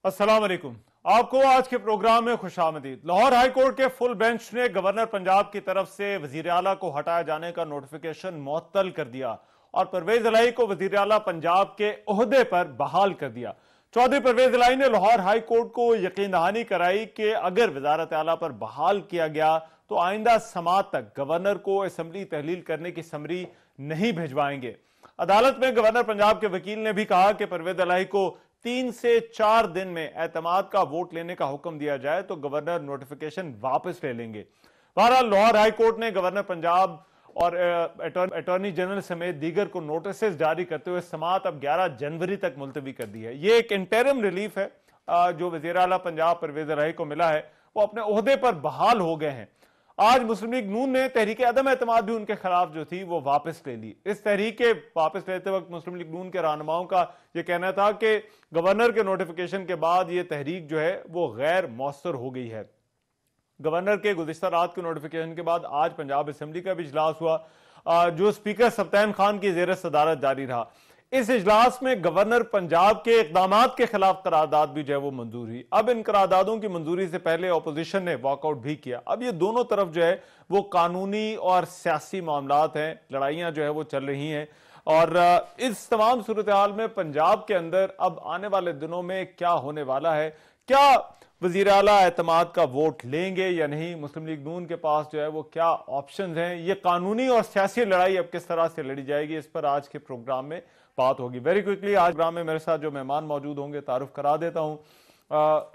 अस्सलाम वालेकुम। आपको आज के प्रोग्राम में खुशामदीद। लाहौर हाई कोर्ट के फुल बेंच ने गवर्नर पंजाब की तरफ से वजीर आला को हटाए जाने का नोटिफिकेशन मुअत्तल कर दिया और परवेज इलाही को वजीर आला पंजाब के ओहदे पर बहाल कर दिया। चौधरी परवेज इलाही ने लाहौर हाई कोर्ट को यकीन दहानी कराई कि अगर वजारत आला पर बहाल किया गया तो आइंदा समात तक गवर्नर को असम्बली तहलील करने की समरी नहीं भिजवाएंगे। अदालत में गवर्नर पंजाब के वकील ने भी कहा कि परवेज इलाही को 3 से 4 दिन में एतमाद का वोट लेने का हुक्म दिया जाए तो गवर्नर नोटिफिकेशन वापस ले लेंगे। बहरहाल लाहौर हाई कोर्ट ने गवर्नर पंजाब और अटॉर्नी जनरल समेत दीगर को नोटिस जारी करते हुए समात अब 11 जनवरी तक मुलतवी कर दी है। यह एक इंटरिम रिलीफ है जो वजीर आला पंजाब परवेज इलाही को मिला है। वो अपने ओहदे पर बहाल हो गए हैं। आज मुस्लिम लीग नून ने तहरीक अदम एतमाद भी उनके खिलाफ जो थी वो वापस ले ली। इस तहरीक वापस लेते वक्त मुस्लिम लीग नून के रहनुमाओं का यह कहना था कि गवर्नर के नोटिफिकेशन के बाद ये तहरीक जो है वो गैर मौसर हो गई है। गवर्नर के गुज़िश्ता रात के नोटिफिकेशन के बाद आज पंजाब असेंबली का भी इजलास हुआ जो स्पीकर सब्तैन खान की ज़ेर सदारत जारी रहा। इस इजलास में गवर्नर पंजाब के इकदामात के खिलाफ करारदाद भी जो है वो मंजूर हुई। अब इन करारदादों की मंजूरी से पहले अपोजिशन ने वॉकआउट भी किया। अब ये दोनों तरफ जो है वो कानूनी और सियासी मामलात हैं, लड़ाइयां जो है वो चल रही हैं और इस तमाम सूरत हाल में पंजाब के अंदर अब आने वाले दिनों में क्या होने वाला है, क्या वजीर आला एतमाद का वोट लेंगे या नहीं, मुस्लिम लीग नून के पास जो है वो क्या ऑप्शंस हैं, ये कानूनी और सियासी लड़ाई अब किस तरह से लड़ी जाएगी, इस पर आज के प्रोग्राम में बात होगी। वेरी क्विकली आज प्रोग्राम में मेरे साथ जो मेहमान मौजूद होंगे तारुफ करा देता हूं।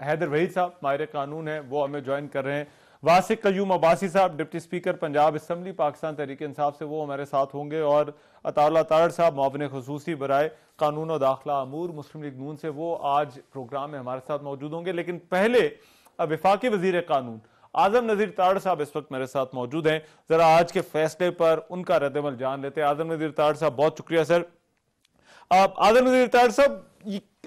हैदर वहीद साहब माहिर कानून है, वो हमें ज्वाइन कर रहे हैं। वासिक कयूम अब्बासी साहब deputy speaker Punjab assembly Pakistan Tehreek Insaf से, वो हमारे साथ होंगे। और अताउल्लाह तारड़ साहब मुआविन खुसूसी बराए कानून और दाखिला अमूर मुस्लिम लीग नून से, वो आज प्रोग्राम में हमारे साथ मौजूद होंगे। लेकिन पहले वफाकी वजीर कानून आजम नजीर तारड़ साहब इस वक्त मेरे साथ मौजूद हैं। जरा आज के फैसले पर उनका रद्दमल जान लेते हैं। आजम नजीर तारड़ साहब बहुत शुक्रिया सर। आजम नजीर तारड़ साहब,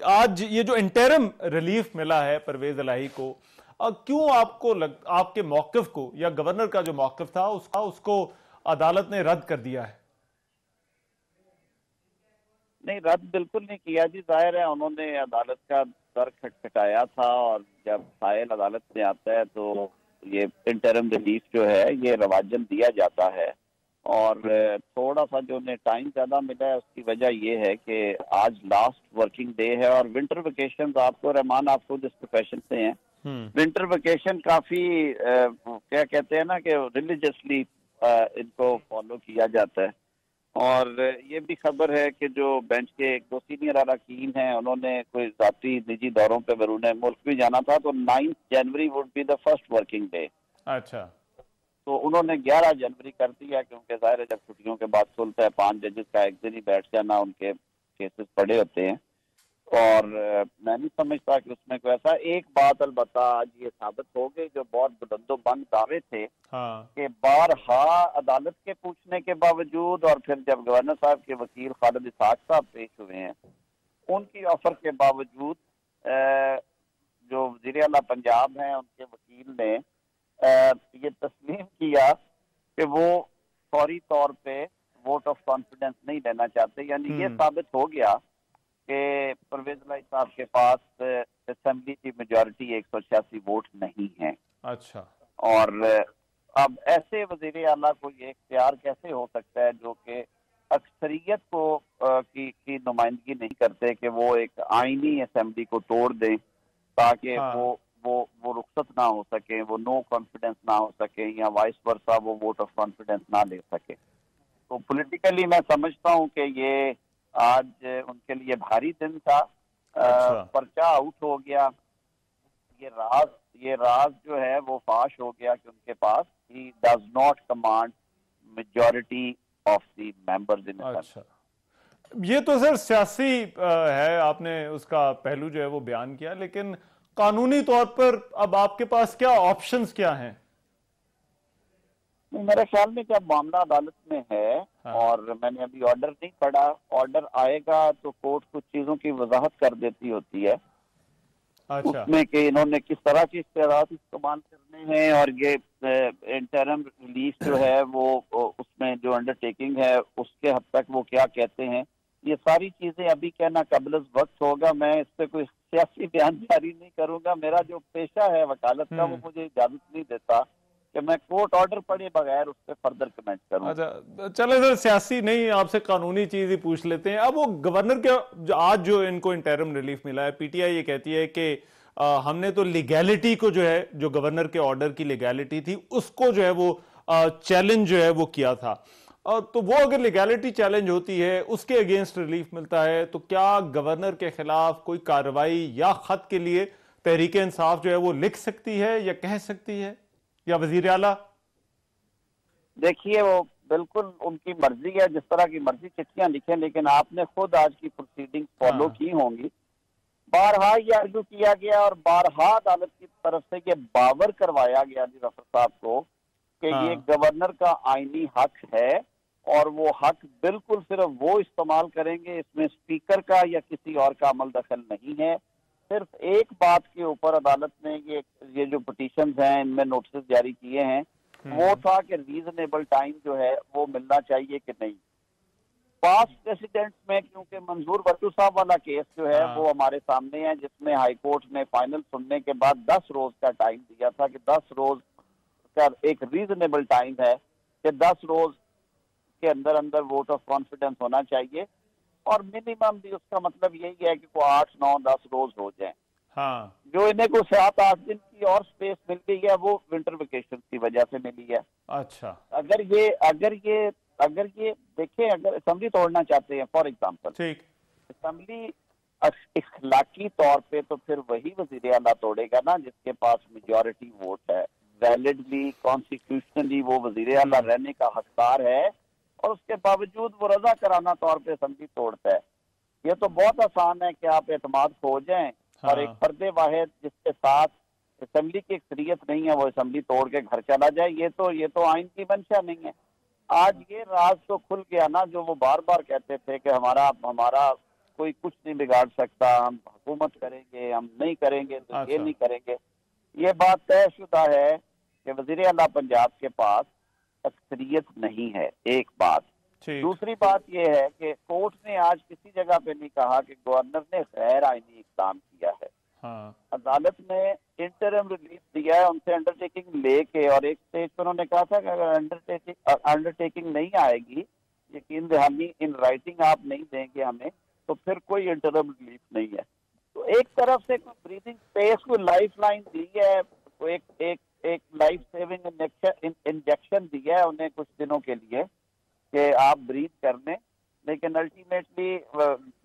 आज ये जो इंटरिम रिलीफ मिला है परवेज इलाही को, क्यों आपके मौकिफ को या गवर्नर का जो मौकिफ था उसको अदालत ने रद्द कर दिया है? नहीं, रद्द बिल्कुल नहीं किया जी। जाहिर है उन्होंने अदालत का दर खटखटाया था और जब फाइल अदालत में आता है तो ये इंटरिम रिलीफ जो है ये रवाजन दिया जाता है। और थोड़ा सा जो उन्हें टाइम ज्यादा मिला है उसकी वजह ये है कि आज लास्ट वर्किंग डे है और विंटर वेकेशन आपको रहमान आपको जिस प्रोफेशन से हैं, विंटर वेकेशन काफी क्या कहते हैं ना कि रिलीजियसली इनको फॉलो किया जाता है। और ये भी खबर है कि जो बेंच के एक दो सीनियर अरकान हैं उन्होंने कोई जाती निजी दौरों पे बैरून मुल्क भी जाना था, तो 9 January would be the first working day. अच्छा, तो उन्होंने 11 जनवरी कर दिया क्योंकि जाहिर है जब छुट्टियों के बाद सुलता है 5 जजेस का एक दिन ही बैठ जाना, उनके केसेस पड़े होते हैं। और मैं नहीं समझता कि उसमें कोई ऐसा एक बात अलबत्ता आज ये साबित हो गई जो बहुत बुलंदोबंद दावे थे कि बारहा अदालत के पूछने के बावजूद और फिर जब गवर्नर साहब के वकील खालिद इसहाक साहब पेश हुए हैं उनकी ऑफर के बावजूद जो वज़ीर आला पंजाब हैं उनके वकील ने ये तस्लीम किया कि वो फौरी तौर पे वोट ऑफ कॉन्फिडेंस नहीं लेना चाहते। यानी ये साबित हो गया कि परवेज इलाही साहब के पास असेंबली की मेजॉरिटी 186 वोट नहीं है। अच्छा, और अब ऐसे वजीर आला को ये इख्तियार कैसे हो सकता है जो कि अक्सरियत को की नुमाइंदगी नहीं करते कि वो एक आईनी असेंबली को तोड़ दें ताकि वो रुखसत ना हो सके, वो नो कॉन्फिडेंस ना हो सके या वाइस वर्सा वो वोट ऑफ कॉन्फिडेंस ना ले सके। तो पॉलिटिकली मैं समझता हूँ कि ये आज उनके लिए भारी दिन था। अच्छा। पर्चा आउट हो गया, ये राज जो है वो फाश हो गया कि उनके पास ही does not command majority of the members in. अच्छा, ये तो सर सियासी है, आपने उसका पहलू जो है वो बयान किया, लेकिन कानूनी तौर पर अब आपके पास क्या ऑप्शंस क्या हैं? मेरे ख्याल में जब मामला अदालत में है और मैंने अभी ऑर्डर नहीं पढ़ा, ऑर्डर आएगा तो कोर्ट कुछ चीजों की वजाहत कर देती होती है। अच्छा। उसमें कि इन्होंने किस तरह की इख्तियारात इस्तेमाल करने हैं और ये इंटरिम रिलीफ जो है वो उसमें जो अंडरटेकिंग है उसके हद तक वो क्या कहते हैं ये सारी चीजें अभी कहना कबल वक्त होगा। मैं इस पे कोई सियासी बयान जारी नहीं करूंगा। मेरा जो पेशा है वकालत का वो मुझे इजाजत नहीं देता कि मैं कोर्ट ऑर्डर पढ़े बगैर उस पर फर्दर कमेंट करूं। अच्छा चले सर, सियासी नहीं, आपसे कानूनी चीज ही पूछ लेते हैं। अब वो गवर्नर के आज जो इनको इंटरिम रिलीफ मिला है, पीटीआई ये कहती है कि हमने तो लीगैलिटी को जो है, जो गवर्नर के ऑर्डर की लीगैलिटी थी उसको जो है वो चैलेंज जो है वो किया था। तो वो अगर लीगैलिटी चैलेंज होती है, उसके अगेंस्ट रिलीफ मिलता है, तो क्या गवर्नर के खिलाफ कोई कार्रवाई या खत के लिए तहरीक इंसाफ जो है वो लिख सकती है या कह सकती है, या वजीर आला? देखिए, वो बिल्कुल उनकी मर्जी है, जिस तरह की मर्जी चिट्ठियां लिखें, लेकिन आपने खुद आज की प्रोसीडिंग फॉलो की होंगी। बारहा ये आर्ग्यू किया गया और बारहा अदालत की तरफ से ये बावर करवाया गया जी जफर साहब को कि ये गवर्नर का आईनी हक है और वो हक बिल्कुल सिर्फ वो इस्तेमाल करेंगे, इसमें स्पीकर का या किसी और का अमल दखल नहीं है। सिर्फ एक बात के ऊपर अदालत ने ये जो पिटीशंस हैं इनमें नोटिस जारी किए हैं, वो था कि रीजनेबल टाइम जो है वो मिलना चाहिए कि नहीं। पास्ट प्रेसिडेंट्स में, क्योंकि मंजूर भट्टू साहब वाला केस जो है वो हमारे सामने है, जिसमें हाई कोर्ट ने फाइनल सुनने के बाद 10 रोज का टाइम दिया था कि 10 रोज का एक रीजनेबल टाइम है कि 10 रोज के अंदर अंदर वोट ऑफ कॉन्फिडेंस होना चाहिए, और मिनिमम भी उसका मतलब यही है कि वो 8, 9, 10 रोज हो जाए। जो इन्हें को 7-8 दिन की और स्पेस मिल गई है वो विंटर वेकेशन की वजह से मिली है। अच्छा, अगर ये देखें, अगर असेंबली तोड़ना चाहते हैं फॉर एग्जांपल, ठीक, असेंबली इखलाकी तौर पे तो फिर वही वजीर आला तोड़ेगा ना जिसके पास मेजॉरिटी वोट है। वैलिडली कॉन्स्टिट्यूशनली वो वजीर आला रहने का हकदार है, और उसके बावजूद वो रजा कराना तौर पे असेंबली तोड़ता है। ये तो बहुत आसान है कि आप एतमाद खो जाएं और एक फर्दे वाहिद जिसके साथ असेंबली की अक्सरियत नहीं है वो असेंबली तोड़ के घर चला जाए। ये तो आइन की मंशा नहीं है। आज ये राज तो खुल गया ना, जो वो बार बार कहते थे कि हमारा कोई कुछ नहीं बिगाड़ सकता, हम हुकूमत करेंगे, हम नहीं करेंगे तो ये नहीं करेंगे। ये बात तयशुदा है कि वजीर आला पंजाब के पास अक्सरियत नहीं है, एक बात। दूसरी बात यह है कि कोर्ट ने आज किसी जगह पे नहीं कहा कि गवर्नर ने गैर आईनी इक़दाम किया है। अदालत ने इंटरिम रिलीफ दिया है उनसे अंडरटेकिंग लेके, और एक स्टेज पर उन्होंने कहा था कि अगर अंडरटेकिंग नहीं आएगी, यकीन दहानी इन राइटिंग आप नहीं देंगे हमें, तो फिर कोई इंटरिम रिलीफ नहीं है। तो एक तरफ से कोई ब्रीदिंग स्पेस, कोई लाइफ लाइन दी है, कोई एक लाइफ सेविंग इंजेक्शन दिया है उन्हें कुछ दिनों के लिए कि आप ब्रीथ कर लें, लेकिन ultimately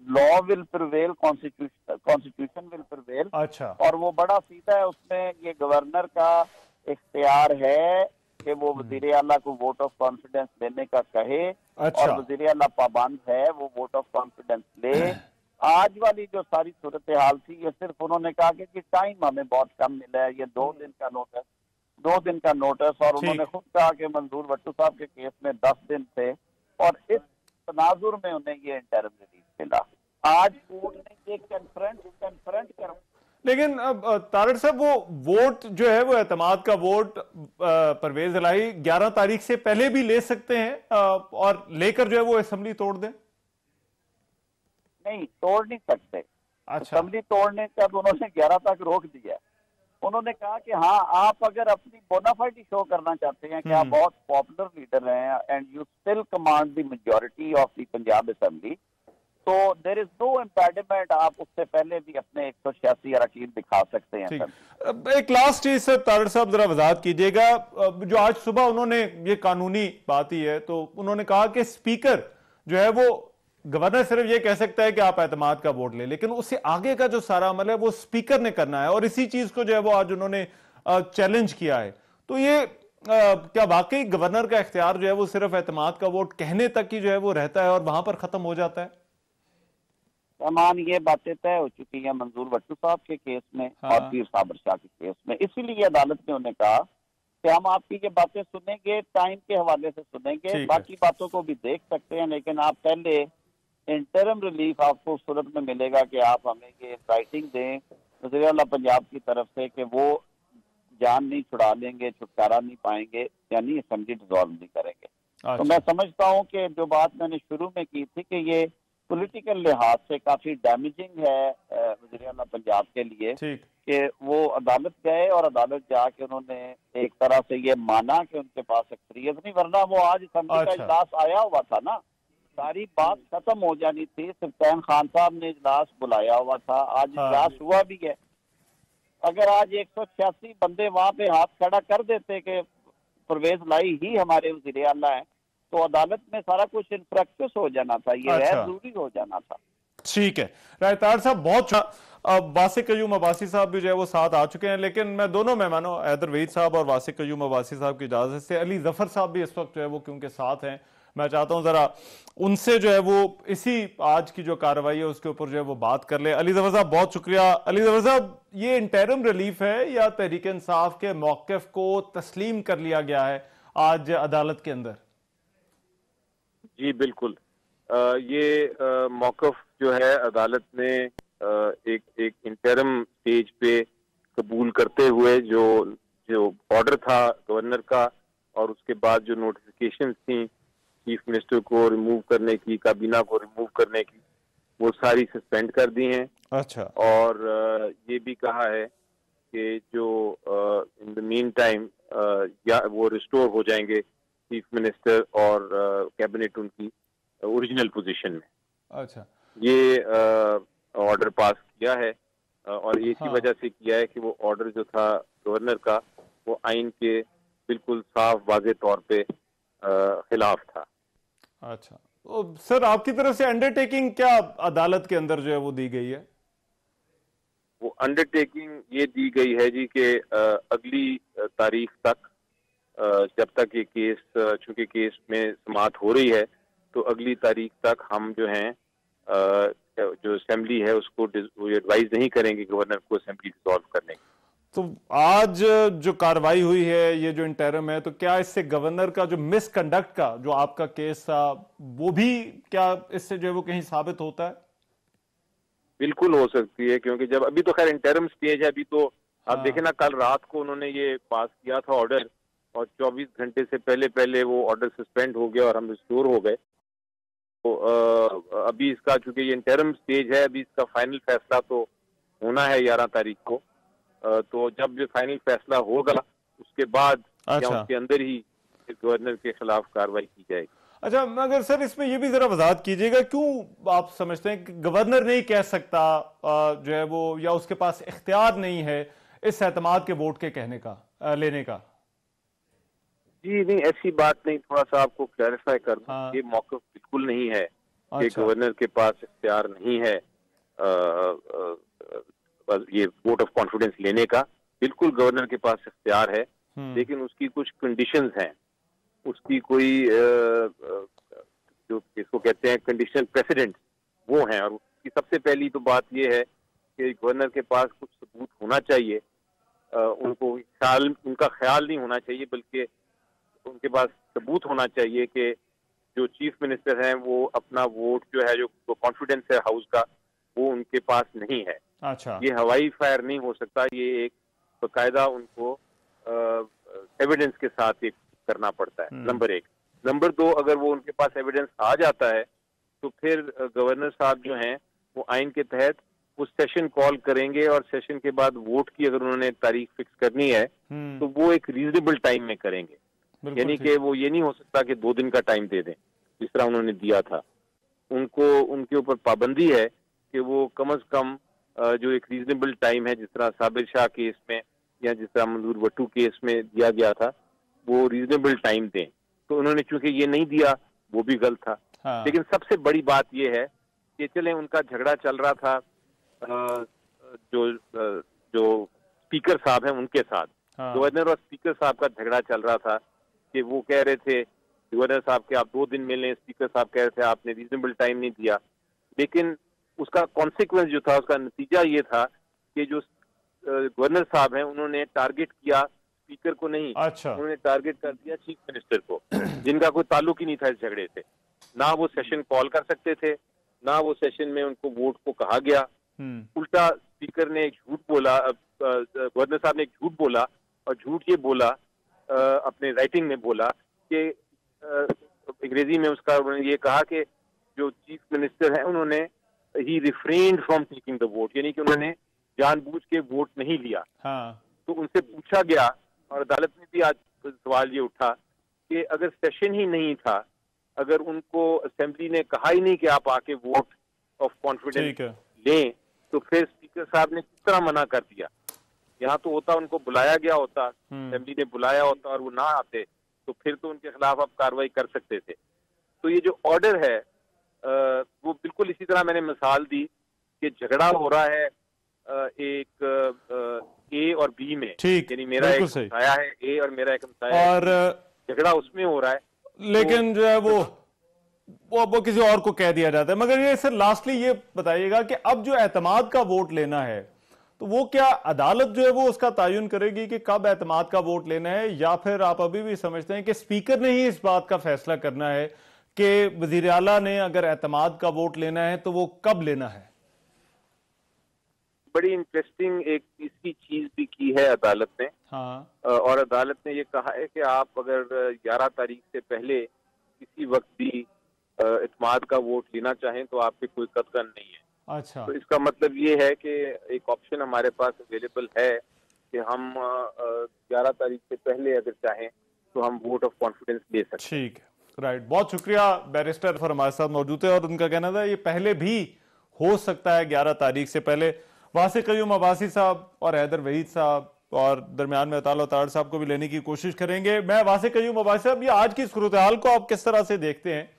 law will prevail, constitution will prevail. अच्छा, और वो बड़ा सीधा है, उसमें ये गवर्नर का इख्तियार है कि वो वजीर आला को वोट ऑफ कॉन्फिडेंस देने का कहे। और वजीर आला पाबंद है वो वोट ऑफ कॉन्फिडेंस ले। आज वाली जो सारी सूरत हाल थी, ये सिर्फ उन्होंने कहा कि टाइम हमें बहुत कम मिला है, ये 2 दिन का नोटिस, और उन्होंने खुद कहा कि मंजूर भट्टू साहब के केस में 10 दिन थे, और इस तनाजुर में उन्हें ये इंटरिम रिलीफ मिला। आज कोर्ट ने ये कन्फ्रंट कर, लेकिन अब तारड़ साहब, वो वोट जो है वो एतमाद का वोट परवेज इलाही 11 तारीख से पहले भी ले सकते हैं और लेकर जो है वो असेंबली तोड़ दें? नहीं, तोड़ नहीं सकते। अच्छा, असेंबली तोड़ने का तो उन्होंने 11 तक रोक दिया। उन्होंने कहा कि हाँ, आप अगर अपनी बोनाफाइड शो करना चाहते हैं कि आप बहुत पॉपुलर लीडर हैं and you still command the majority of the Punjab assembly, तो देयर इज नो इम्पेडिमेंट, आप उससे पहले भी अपने 186 अरकान दिखा सकते हैं। एक लास्ट चीज सर, तारड़ साहब जरा वजाहत कीजिएगा। जो आज सुबह उन्होंने, ये कानूनी बात ही है, तो उन्होंने कहा कि स्पीकर जो है वो, गवर्नर सिर्फ ये कह सकता है कि आप एतमाद का वोट ले, लेकिन उससे आगे का जो सारा अमल है वो स्पीकर ने करना है, और इसी चीज को जो है वो आज उन्होंने चैलेंज किया है। तो ये क्या वाकई गवर्नर का इख्तियार जो है वो सिर्फ एतमाद का वोट कहने तक ही जो है वो रहता है और वहां पर खत्म हो जाता है? सामान ये बातें तय हो चुकी है मंजूर भट्टू साहब के केस में और पीर साबर शाह के केस में, इसीलिए अदालत ने उन्हें कहा कि हम आपकी ये बातें सुनेंगे, टाइम के हवाले से सुनेंगे, बाकी बातों को भी देख सकते हैं, लेकिन आप पहले इंटरिम रिलीफ आपको उस सूरत में मिलेगा कि आप हमें ये राइटिंग दें वज़ीर आला पंजाब की तरफ से कि वो जान नहीं छुड़ा लेंगे, छुटकारा नहीं पाएंगे, यानी असेंबली डिसॉल्व नहीं करेंगे। तो मैं समझता हूँ कि जो बात मैंने शुरू में की थी कि ये पॉलिटिकल लिहाज से काफी डैमेजिंग है वज़ीर आला पंजाब के लिए ठीक। कि वो अदालत गए और अदालत जाके उन्होंने एक तरह से ये माना कि उनके पास अक्सरियत नहीं, वरना वो आज असेंबली का अच्छा। इजलास आया हुआ था ना, सारी बात खत्म हो जानी थी। सुल्तान खान साहब ने इजलास बुलाया हुआ था, आज हाँ। इजलास हुआ भी है। अगर आज 186 बंदे वहां पे हाथ खड़ा कर देते कि परवेज लाई ही हमारे वज़ीर आला है, तो अदालत में सारा कुछ इन प्रैक्टिस हो जाना था, ये गैर अच्छा। जरूरी हो जाना था। ठीक है रायतार साहब, बहुत वासिक कयूम अब्बासी साहब भी जो है वो साथ आ चुके हैं, लेकिन मैं दोनों मेहमानों हैदर वहीद साहब और वासिक कयूम अब्बासी साहब की इजाजत से अली जफर साहब भी इस वक्त जो है वो क्योंकि साथ हैं, मैं चाहता हूं जरा उनसे जो है वो इसी आज की जो कार्रवाई है उसके ऊपर जो है वो बात कर ले। अली जफर साहब बहुत शुक्रिया। अली जफर साहब, ये इंटरिम रिलीफ है या तहरीक इंसाफ के मौकिफ को तस्लीम कर लिया गया है आज अदालत के अंदर? जी बिल्कुल, ये मौकफ जो है अदालत ने एक इंटरम स्टेज पे कबूल करते हुए जो जो ऑर्डर था गवर्नर का और उसके बाद जो नोटिफिकेशन थी चीफ मिनिस्टर को रिमूव करने की, काबीना को रिमूव करने की, वो सारी सस्पेंड कर दी हैं। अच्छा। और ये भी कहा है कि जो इन द मीन टाइम या वो रिस्टोर हो जाएंगे चीफ मिनिस्टर और कैबिनेट उनकी ओरिजिनल पोजीशन में। अच्छा। ये ऑर्डर पास किया है और ये इसी हाँ। वजह से किया है कि वो ऑर्डर जो था गवर्नर का वो आइन के बिल्कुल साफ वाज़े तौर पे खिलाफ था। अच्छा, तो सर आपकी तरफ से अंडरटेकिंग क्या अदालत के अंदर जो है वो दी गई है? वो अंडरटेकिंग ये दी गई है जी कि अगली तारीख तक जब तक ये केस चूंकि केस में समाअत हो रही है तो अगली तारीख तक हम जो हैं जो असेंबली है उसको एडवाइज नहीं करेंगे गवर्नर को असेंबली डिसॉल्व करने की। तो आज जो कार्रवाई हुई है, ये जो इंटरिम है, तो क्या इससे गवर्नर का जो मिसकंडक्ट का जो आपका केस था वो भी क्या इससे जो है वो कहीं साबित होता है? बिल्कुल हो सकती है, क्योंकि जब अभी तो खैर इंटरिम स्टेज है, अभी तो आप देखें ना, कल रात को उन्होंने ये पास किया था ऑर्डर और 24 घंटे से पहले वो ऑर्डर सस्पेंड हो गया और हम रिस्टोर हो गए। तो अभी इसका चूंकि ये इंटरिम स्टेज है, अभी इसका फाइनल फैसला तो होना है 11 तारीख को। तो जब ये फाइनल फैसला होगा उसके बाद या उसके अंदर ही गवर्नर के खिलाफ कार्रवाई की जाएगी। अच्छा, मगर सर इसमें ये भी जरा वजाहत कीजिएगा, क्यों आप समझते हैं कि गवर्नर नहीं कह सकता जो है वो, या उसके पास इख्तियार नहीं है इस एतमाद के वोट के कहने का, लेने का? जी नहीं, ऐसी बात नहीं, थोड़ा सा आपको क्लैरिफाई कर दूं। ये मौका बिल्कुल नहीं है कि गवर्नर के पास इख्तियार नहीं है ये वोट ऑफ कॉन्फिडेंस लेने का। बिल्कुल गवर्नर के पास इख्तियार है, लेकिन उसकी कुछ कंडीशंस हैं। उसकी कोई जो इसको कहते हैं कंडीशनल प्रेसिडेंट, वो हैं। और उसकी सबसे पहली तो बात ये है कि गवर्नर के पास कुछ सबूत होना चाहिए। उनका ख्याल नहीं होना चाहिए, बल्कि उनके पास सबूत होना चाहिए कि जो चीफ मिनिस्टर हैं वो अपना वोट जो है, जो कॉन्फिडेंस है हाउस का, वो उनके पास नहीं है। अच्छा। ये हवाई फायर नहीं हो सकता, ये एक बाकायदा उनको एविडेंस के साथ एक करना पड़ता है, नंबर एक। नंबर दो, अगर वो उनके पास एविडेंस आ जाता है तो फिर गवर्नर साहब जो हैं वो आइन के तहत वो सेशन कॉल करेंगे और सेशन के बाद वोट की अगर उन्होंने तारीख फिक्स करनी है तो वो एक रीजनेबल टाइम में करेंगे। यानी कि वो ये नहीं हो सकता कि 2 दिन का टाइम दे दें जिस तरह उन्होंने दिया था। उनको उनके ऊपर पाबंदी है कि वो कम से कम जो एक रीजनेबल टाइम है, जिस तरह साबिर शाह केस में या जिस तरह मंजूर भट्टू केस में दिया गया था, वो रीजनेबल टाइम दें। तो उन्होंने चूंकि ये नहीं दिया, वो भी गलत था। हाँ। लेकिन सबसे बड़ी बात ये है कि चले उनका झगड़ा चल रहा था जो स्पीकर साहब हैं उनके साथ। हाँ। गवर्नर और स्पीकर साहब का झगड़ा चल रहा था कि वो कह रहे थे गवर्नर साहब के आप 2 दिन मिलें, स्पीकर साहब कह रहे थे आपने रीजनेबल टाइम नहीं दिया। लेकिन उसका कॉन्सिक्वेंस जो था, उसका नतीजा ये था कि जो गवर्नर साहब हैं उन्होंने टारगेट किया स्पीकर को नहीं। अच्छा। उन्होंने टारगेट कर दिया चीफ मिनिस्टर को, जिनका कोई ताल्लुक ही नहीं था इस झगड़े से। ना वो सेशन कॉल कर सकते थे, ना वो सेशन में उनको वोट को कहा गया। उल्टा स्पीकर ने एक झूठ बोला, गवर्नर साहब ने एक झूठ बोला और झूठ ये बोला, अपने राइटिंग में बोला कि अंग्रेजी में उसका उन्होंने ये कहा कि जो चीफ मिनिस्टर है उन्होंने ही रिफ्रेन्ड फ्रॉम टेकिंग द वोट, यानी कि उन्होंने जानबूझ के वोट नहीं लिया। हाँ। तो उनसे पूछा गया और अदालत में भी आज सवाल ये उठा कि अगर सेशन ही नहीं था, अगर उनको असेंबली ने कहा ही नहीं कि आप आके वोट ऑफ कॉन्फिडेंस लें, तो फिर स्पीकर साहब ने किस तरह मना कर दिया? यहाँ तो होता उनको बुलाया गया होता, असेंबली ने बुलाया होता और वो ना आते तो फिर तो उनके खिलाफ आप कार्रवाई कर सकते थे। तो ये जो ऑर्डर है वो बिल्कुल इसी तरह मैंने मिसाल दी कि झगड़ा हो रहा है एक ए और बी में, यानी मेरा एक हमसाया है ए और मेरा एक हमसाया है, और झगड़ा उसमें हो रहा है, लेकिन जो है वो किसी और को कह दिया जाता है। मगर ये सर लास्टली ये बताइएगा कि अब जो एतमाद का वोट लेना है तो वो क्या अदालत जो है वो उसका तयन करेगी कि कब एतमाद का वोट लेना है, या फिर आप अभी भी समझते हैं कि स्पीकर ने ही इस बात का फैसला करना है कि वजीर आला ने अगर एतमाद का वोट लेना है तो वो कब लेना है? बड़ी इंटरेस्टिंग एक इसकी चीज भी की है अदालत ने। हाँ। और अदालत ने ये कहा है कि आप अगर 11 तारीख से पहले किसी वक्त भी इत्माद का वोट लेना चाहें तो आप पे कोई कतगन नहीं है। अच्छा। तो इसका मतलब ये है कि एक ऑप्शन हमारे पास अवेलेबल है कि हम 11 तारीख से पहले अगर चाहें तो हम वोट ऑफ कॉन्फिडेंस ले सकते हैं। ठीक है, राइट। बहुत शुक्रिया बैरिस्टर फॉर हमारे साथ मौजूद है, और उनका कहना था ये पहले भी हो सकता है 11 तारीख से पहले। वासिक कयूम अब्बासी साहब और हैदर वहीद साहब और दरमियान में अताल ताड़ साहब को भी लेने की कोशिश करेंगे। मैं वासिक कयूम अब्बासी साहब, ये आज की सूरत हाल को आप किस तरह से देखते हैं?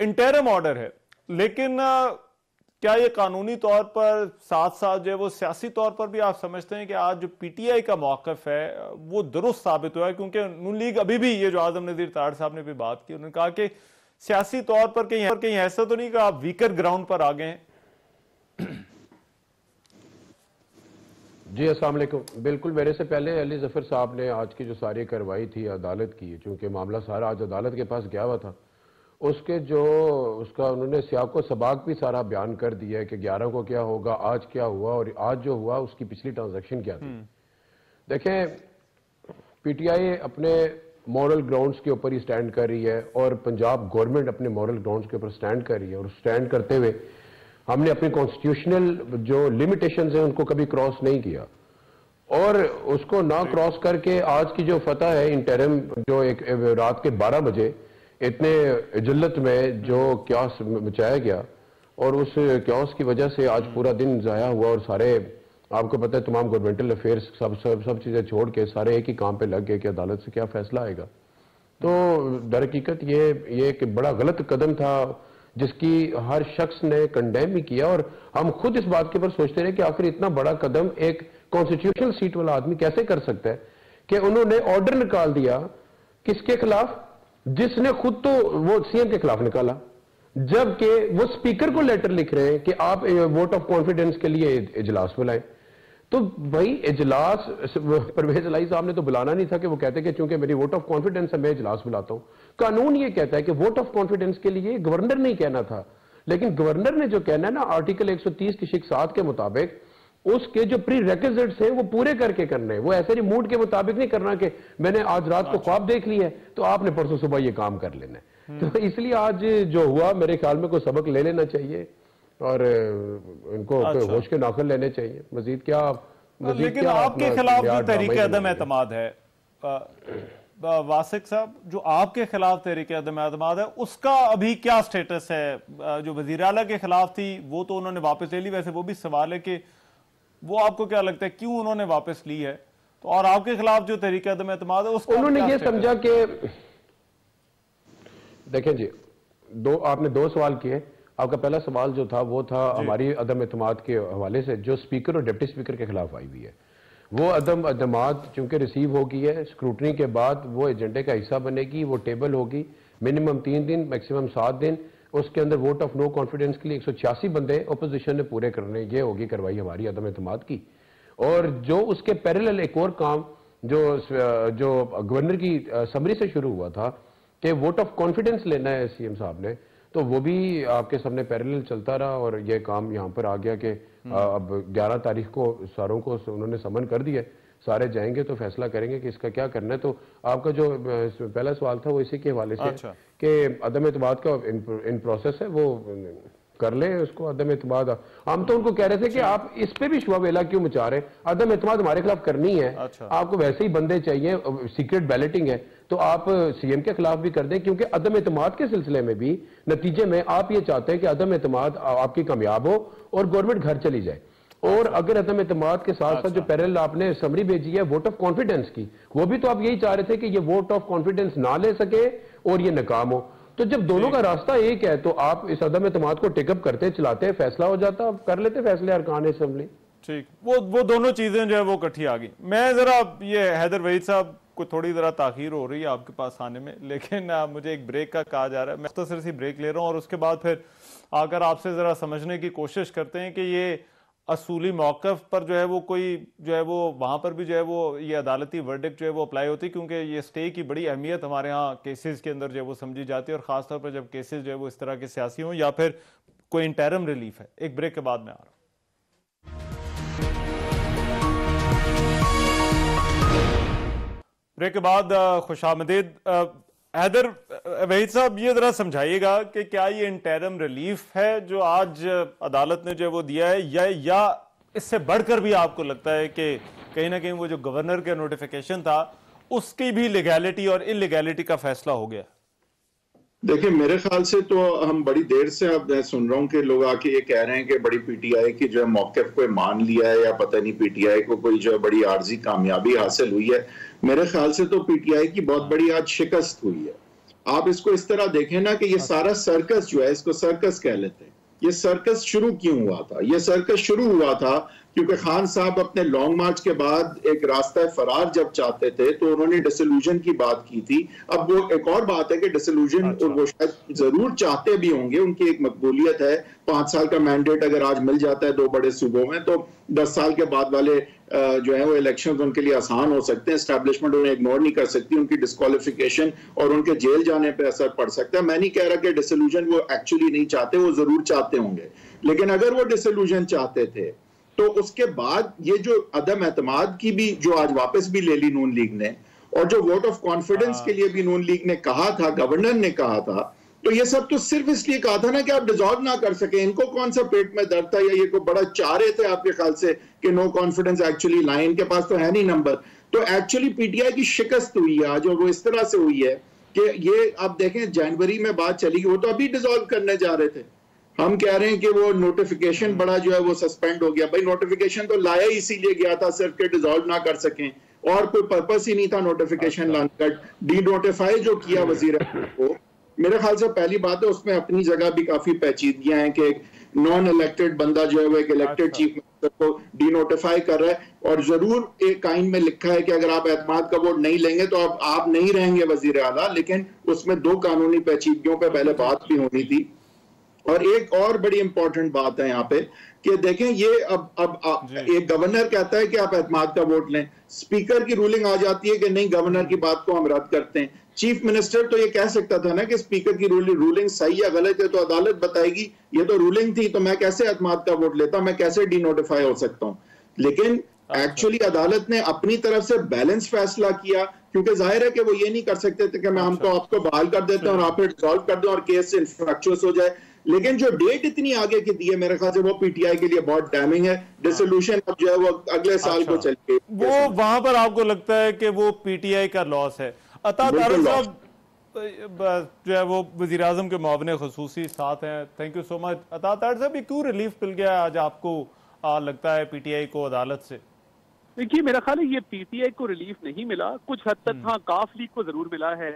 इंटरिम ऑर्डर है, लेकिन क्या ये कानूनी तौर पर साथ साथ जो है वो सियासी तौर पर भी आप समझते हैं कि आज जो पीटीआई का मौकफ है वो दुरुस्त साबित हुआ है? क्योंकि नून लीग अभी भी, ये जो आजम नजीर ताड़ साहब ने भी बात की, उन्होंने कहा कि सियासी तौर पर कहीं ऐसा तो नहीं कि आप वीकर ग्राउंड पर आ गए हैं? जी अस्सलाम वालेकुम। बिल्कुल, मेरे से पहले अली जफर साहब ने आज की जो सारी कार्रवाई थी अदालत की, चूंकि मामला सारा आज अदालत के पास गया हुआ था, उसके जो उसका उन्होंने सियाको सबाक भी सारा बयान कर दिया है कि 11 को क्या होगा, आज क्या हुआ और आज जो हुआ उसकी पिछली ट्रांजैक्शन क्या थी। देखें, पीटीआई अपने मॉरल ग्राउंड्स के ऊपर ही स्टैंड कर रही है और पंजाब गवर्नमेंट अपने मॉरल ग्राउंड्स के ऊपर स्टैंड कर रही है, और स्टैंड करते हुए हमने अपनी कॉन्स्टिट्यूशनल जो लिमिटेशंस हैं उनको कभी क्रॉस नहीं किया, और उसको ना क्रॉस करके आज की जो फतह है इंटरिम, जो एक रात के 12 बजे इतने जिल्लत में जो क्यास मचाया गया, और उस क्यास की वजह से आज पूरा दिन जाया हुआ, और सारे आपको पता है तमाम गवर्नमेंटल अफेयर्स सब चीजें छोड़ के सारे एक ही काम पे लग गए कि अदालत से क्या फैसला आएगा। तो दर हकीकत ये एक बड़ा गलत कदम था जिसकी हर शख्स ने कंडेम भी किया, और हम खुद इस बात के ऊपर सोचते रहे कि आखिर इतना बड़ा कदम एक कॉन्स्टिट्यूशनल सीट वाला आदमी कैसे कर सकता है कि उन्होंने ऑर्डर निकाल दिया किसके खिलाफ, जिसने खुद तो वो सीएम के खिलाफ निकाला, जबकि वो स्पीकर को लेटर लिख रहे हैं कि आप वोट ऑफ कॉन्फिडेंस के लिए इजलास बुलाएं। तो भाई इजलास परवेज इलाही साहब ने तो बुलाना नहीं था कि वो कहते कि चूंकि मेरी वोट ऑफ कॉन्फिडेंस है मैं इजलास बुलाता हूं। कानून ये कहता है कि वोट ऑफ कॉन्फिडेंस के लिए गवर्नर नहीं कहना था, लेकिन गवर्नर ने जो कहना है ना आर्टिकल 130 की शिक 7 के मुताबिक उसके जो प्री रेक्विजिट्स हैं वो पूरे करके करने हैं। वो ऐसे नहीं मूड के मुताबिक नहीं करना कि मैंने आज रात को ख्वाब देख लिया है तो आपने परसों सुबह ये काम कर लेना है। तो इसलिए आज जो हुआ मेरे ख्याल में कोई सबक ले लेना चाहिए और इनको होश के नाखुन लेने चाहिए। मजीद क्या लेकिन आपके खिलाफ जो तहरीक अदम एतमाद है वासिक साहब, जो आपके खिलाफ तहरीक अदम एतमाद है उसका अभी क्या स्टेटस है? जो वजीर आला के खिलाफ थी वो तो उन्होंने वापस ले ली, वैसे वो भी सवाल है कि वो आपको क्या लगता है क्यों उन्होंने वापस ली है? तो और आपके खिलाफ जो तहरीक अदम एतमाद है उसका उन्होंने ये समझा कि देखें जी, आपने दो सवाल किए। आपका पहला सवाल जो था वो था हमारी अदम एतमाद के हवाले से जो स्पीकर और डिप्टी स्पीकर के खिलाफ आई हुई है। वो अदम एतमाद चूंकि रिसीव हो गई है, स्क्रूटनी के बाद वो एजेंडे का हिस्सा बनेगी, वो टेबल होगी, मिनिमम 3 दिन मैक्सिमम 7 दिन। उसके अंदर वोट ऑफ नो कॉन्फिडेंस के लिए 186 बंदे ओपोजिशन ने पूरे करने, ये होगी कार्रवाई हमारी अदम एतमाद की। और जो उसके पैरेलल एक और काम जो गवर्नर की समरी से शुरू हुआ था कि वोट ऑफ कॉन्फिडेंस लेना है सीएम साहब ने, तो वो भी आपके सामने पैरेलल चलता रहा और ये काम यहाँ पर आ गया कि अब 11 तारीख को सारों को उन्होंने समन कर दिया। सारे जाएंगे तो फैसला करेंगे कि इसका क्या करना है। तो आपका जो पहला सवाल था वो इसी के हवाले से अच्छा। कि अदम एतमाद का इन प्रोसेस है, वो कर ले उसको अदम एतमाद। हम तो उनको कह रहे थे कि आप इस पे भी शुआ क्यों मचा रहे, अदम एतमाद हमारे खिलाफ करनी है। अच्छा। आपको वैसे ही बंदे चाहिए, सीक्रेट बैलेटिंग है तो आप सीएम के खिलाफ भी कर दें, क्योंकि अदम एतमाद के सिलसिले में भी नतीजे में आप ये चाहते हैं कि अदम एतमाद आपकी कामयाब हो और गवर्नमेंट घर चली जाए। और अगर अदम एतमाद के साथ साथ जो पैरेलल आपने समरी भेजी है वोट ऑफ कॉन्फिडेंस की, वो भी तो आप यही चाह रहे थे कि ये वोट ऑफ कॉन्फिडेंस ना ले सके और ये नाकाम हो। तो जब दोनों का रास्ता एक है तो आप इस अदम एतमाद को टेकअप करते चलाते, फैसला हो जाता, आप कर लेते फैसले अरकान असेंबली। ठीक, वो दोनों चीजें जो है वो इकट्ठी आ गई। मैं जरा ये हैदर वहीद साहब को थोड़ी जरा ताखीर हो रही है आपके पास आने में, लेकिन मुझे एक ब्रेक का कहा जा रहा है, मैं तो सिर्फ ब्रेक ले रहा हूँ और उसके बाद फिर आकर आपसे जरा समझने की कोशिश करते हैं कि ये असूली मौक़िफ़ पर जो है वो कोई जो है वो वहाँ पर भी जो है वो ये अदालती वर्डिक्ट जो है वो अप्लाई होती है, क्योंकि ये स्टे की बड़ी अहमियत हमारे यहाँ केसेस के अंदर जो है वो समझी जाती है, और ख़ासतौर पर जब केसेस जो है वो इस तरह के सियासी हों या फिर कोई इंटरम रिलीफ है। एक ब्रेक के बाद में आ रहा हूँ। ब्रेक के बाद खुशामदीद। हैदर वहीद साहब, ये जरा समझाइएगा कि क्या ये इंटरम रिलीफ है जो आज अदालत ने जो वो दिया है, या इससे बढ़कर भी आपको लगता है कि कहीं ना कहीं वो जो गवर्नर का नोटिफिकेशन था उसकी भी लीगैलिटी और इलीगैलिटी का फैसला हो गया? देखिए, मेरे ख्याल से तो हम बड़ी देर से अब मैं सुन रहा हूँ कि लोग आके ये कह रहे हैं कि बड़ी पीटीआई की जो है मौक़िफ़ को मान लिया है, या पता नहीं पीटीआई को कोई जो है बड़ी आर्जी कामयाबी हासिल हुई है। मेरे ख्याल से तो पीटीआई की बहुत बड़ी आज शिकस्त हुई है। आप इसको इस तरह देखें ना कि ये सारा सर्कस जो है, इसको सर्कस कह लेते हैं। ये सर्कस शुरू क्यों हुआ था? ये सर्कस शुरू हुआ था क्योंकि खान साहब अपने लॉन्ग मार्च के बाद एक रास्ता फरार जब चाहते थे तो उन्होंने डिसल्यूजन की बात की थी। अब वो एक और बात है कि डिसल्यूजन वो शायद जरूर चाहते भी होंगे, उनकी एक मकबूलियत है। 5 साल का मैंडेट अगर आज मिल जाता है 2 बड़े सूबों में तो 10 साल के बाद वाले जो है वो इलेक्शन उनके लिए आसान हो सकते हैं। एस्टैब्लिशमेंट उन्हें इग्नोर नहीं कर सकती, उनकी डिस्क्वालिफिकेशन और उनके जेल जाने पर असर पड़ सकता है। मैं नहीं कह रहा कि डिसल्यूजन वो एक्चुअली नहीं चाहते, वो जरूर चाहते होंगे, लेकिन अगर वो डिसल्यूजन चाहते थे तो उसके बाद ये जो अदम एतमाद की भी जो आज वापस भी ले ली नून लीग ने, और जो वोट ऑफ कॉन्फिडेंस के लिए भी नून लीग ने कहा था, गवर्नर ने कहा था, तो ये सब तो सिर्फ इसलिए कहा था ना कि आप डिसॉल्व ना कर सके। इनको कौन सा पेट में दर्द था, या ये को बड़ा चाह रहे थे आपके ख्याल से कि नो कॉन्फिडेंस एक्चुअली लाइन, इनके पास तो है नहीं नंबर। तो एक्चुअली पीटीआई की शिकस्त हुई है आज, और वो इस तरह से हुई है कि ये आप देखें जनवरी में बात चली, वो तो अभी डिसॉल्व करने जा रहे थे। हम कह रहे हैं कि वो नोटिफिकेशन बड़ा जो है वो सस्पेंड हो गया। भाई नोटिफिकेशन तो लाया इसीलिए गया था सिर्फ के डिसॉल्व ना कर सकें, और कोई पर्पस ही नहीं था नोटिफिकेशन लाने का। डी नोटिफाई जो किया वजीर को, मेरे ख्याल से पहली बात है उसमें अपनी जगह भी काफी पेचीदगियां हैं कि नॉन इलेक्टेड बंदा जो है वो एक इलेक्टेड चीफ मिनिस्टर को डी नोटिफाई कर रहा है, और जरूर एक काइन में लिखा है कि अगर आप एतमाद का वोट नहीं लेंगे तो आप नहीं रहेंगे वजीर आला, लेकिन उसमें 2 कानूनी पेचीदगियों पर पहले बात भी होनी थी। और एक और बड़ी इंपॉर्टेंट बात है यहाँ पे कि देखें, ये अब एक गवर्नर कहता है कि आप एतमाद का वोट लें, स्पीकर की रूलिंग आ जाती है कि नहीं, गवर्नर की बात को हम रद्द करते हैं। चीफ मिनिस्टर तो ये कह सकता था ना कि स्पीकर की रूलिंग सही या गलत है तो अदालत बताएगी, ये तो रूलिंग थी तो मैं कैसे एतमाद का वोट लेता, मैं कैसे डी नोटिफाई हो सकता हूँ। लेकिन एक्चुअली अदालत ने अपनी तरफ से बैलेंस फैसला किया, क्योंकि जाहिर है कि वो ये नहीं कर सकते थे कि मैं आपको बहाल कर देता हूँ और आप फिर रिजॉल्व कर दें और केस इनफ्रैक्चुअस हो जाए। लेकिन जो डेट इतनी आगे की दी है मेरे ख्याल से वो पीटीआई के लिए बहुत डैमिंग है। डिसोल्यूशन अब जो है वो अगले साल को चलेगी। वो वहां पर आपको लगता है कि वो पीटीआई का लॉस है? अता तारिक साहब जो है वो वजीर आजम के मुआविन खुसूसी साथ हैं, थैंक यू सो मच। अता तारिक साहब, ये क्यों रिलीफ मिल गया आज आपको लगता है पीटीआई को अदालत से? देखिए, मेरा ख्याल है ये पीटीआई को रिलीफ नहीं मिला, कुछ हद तक हाँ काफ लीग को जरूर मिला है,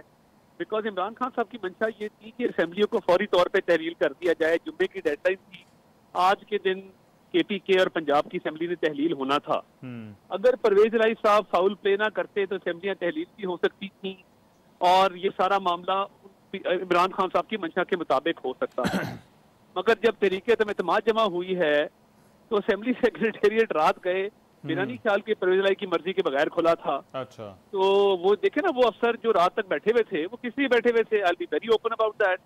बिकॉज इमरान खान साहब की मंशा ये थी कि असेंबलियों को फौरी तौर पे तहलील कर दिया जाए। जुम्मे की डेडलाइन थी, आज के दिन केपीके और पंजाब की असेंबली में तहलील होना था। अगर परवेज इलाही साहब फाउल प्ले ना करते तो असेंबलियां तहलील भी हो सकती थी और ये सारा मामला इमरान खान साहब की मंशा के मुताबिक हो सकता था। मगर जब तरीके एतमाद जमा हुई है तो असेंबली सेक्रेटेरिएट रात गए, मेरा नहीं ख्याल कि परवेज इलाही की मर्जी के बगैर खुला था। अच्छा, तो वो देखे ना, वो अफसर जो रात तक बैठे हुए थे वो किस लिए बैठे हुए थे? I be very open about that.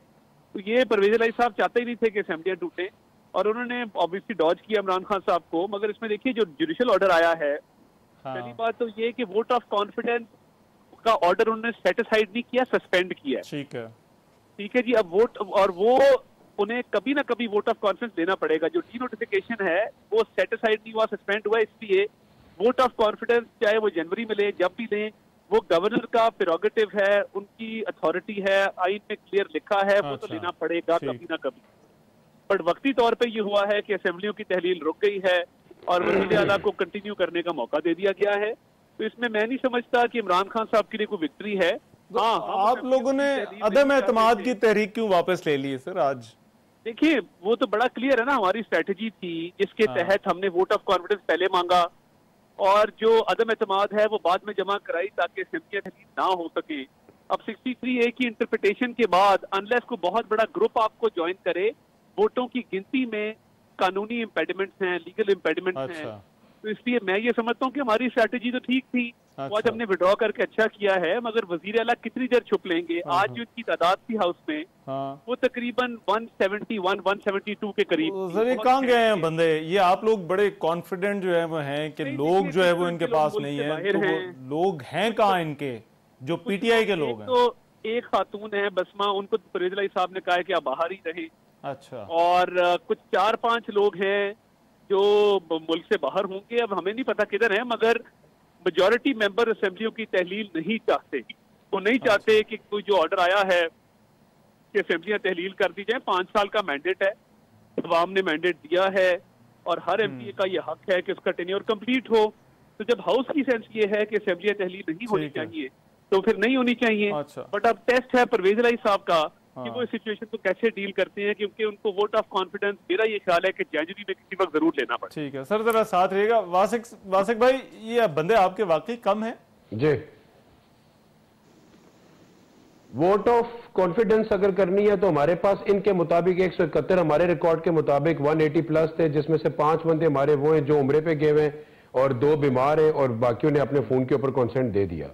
तो ये परवेज इलाही साहब चाहते ही नहीं थे कि असेंबलियां टूटे, और उन्होंने ऑब्वियसली डॉज किया इमरान खान साहब को। मगर इसमें देखिए जो जुडिशियल ऑर्डर आया है पहली बात तो ये कि वोट ऑफ कॉन्फिडेंस का ऑर्डर उन्होंने सेटिसाइड नहीं किया, सस्पेंड किया है। ठीक है जी। अब वोट और वो उन्हें कभी ना कभी वोट ऑफ कॉन्फिडेंस देना पड़ेगा। जो डी नोटिफिकेशन है वो सेटिसाइड नहीं हुआ, सस्पेंड हुआ, इसलिए वोट ऑफ कॉन्फिडेंस चाहे वो जनवरी में ले, जब भी लें, वो गवर्नर का प्रेरोगेटिव है, उनकी अथॉरिटी है, आइन में क्लियर लिखा है, वो तो लेना पड़ेगा कभी ना कभी। बट वक्ती तौर पे ये हुआ है कि असेंबलियों की तहलील रुक गई है और वज़ीर आला को कंटिन्यू करने का मौका दे दिया गया है। तो इसमें मैं नहीं समझता कि इमरान खान साहब के लिए कोई विक्ट्री है। तो आप लोगों ने अदम एतमाद की तहरीक क्यों वापस ले ली है सर आज? देखिए वो तो बड़ा क्लियर है ना, हमारी स्ट्रेटेजी थी जिसके तहत हमने वोट ऑफ कॉन्फिडेंस पहले मांगा और जो अदम एतमाद है वो बाद में जमा कराई ताकि असेंबली तहलील ना हो सके। अब 63A की इंटरप्रिटेशन के बाद अनलेस को बहुत बड़ा ग्रुप आपको ज्वाइन करे, वोटों की गिनती में कानूनी इम्पेडिमेंट्स हैं, लीगल इम्पेडिमेंट्स हैं। तो इसलिए मैं ये समझता हूँ कि हमारी स्ट्रेटेजी तो ठीक थी। वो आज हमने विड्रॉ करके अच्छा किया है, मगर वजीर आला कितनी देर छुप लेंगे। आज जो इनकी तादाद थी हाउस में वो तकरीबन 171 172 के करीब। सर ये कहाँ गए हैं बंदे? ये आप लोग बड़े कॉन्फिडेंट जो है वो हैं कि लोग जो है वो इनके पास नहीं है, तो लोग हैं कहाँ इनके जो पीटीआई के लोग हैं? तो एक खातून है बसमा, उनको परवेज इलाही साहब ने कहा है कि आप बाहर ही रहें। अच्छा। और कुछ 4-5 लोग हैं जो मुल्क से बाहर होंगे, अब हमें नहीं पता किधर है, मगर मेजॉरिटी मेंबर असेंबलियों की तहलील नहीं चाहते। वो नहीं चाहते कि कोई जो ऑर्डर आया है कि असेंबलियां तहलील कर दी जाए। 5 साल का मैंडेट है, अवाम ने मैंडेट दिया है और हर एमपी का ये हक है कि उसका टेन्योर कंप्लीट हो। तो जब हाउस की सेंस ये है कि असेंबलियां तहलील नहीं होनी चाहिए तो फिर नहीं होनी चाहिए। बट अब टेस्ट है परवेज इलाही साहब का कि वो इस सिचुएशन को कैसे डील करते हैं, क्योंकि उनको वोट ऑफ कॉन्फिडेंस मेरा ये ख्याल है कि जनवरी में किसी वक्त जरूर लेना पड़ेगा। ठीक है सर, जरा साथ रहिएगा। वासिक भाई, ये बंदे आपके वाकई कम हैं? जी, वोट ऑफ कॉन्फिडेंस अगर करनी है तो हमारे पास इनके मुताबिक 171, हमारे रिकॉर्ड के मुताबिक 180 प्लस थे, जिसमें से 5 बंदे हमारे वो हैं जो उम्रे पे गए हैं और 2 बीमार हैं और बाकियों ने अपने फोन के ऊपर कॉन्सेंट दे दिया।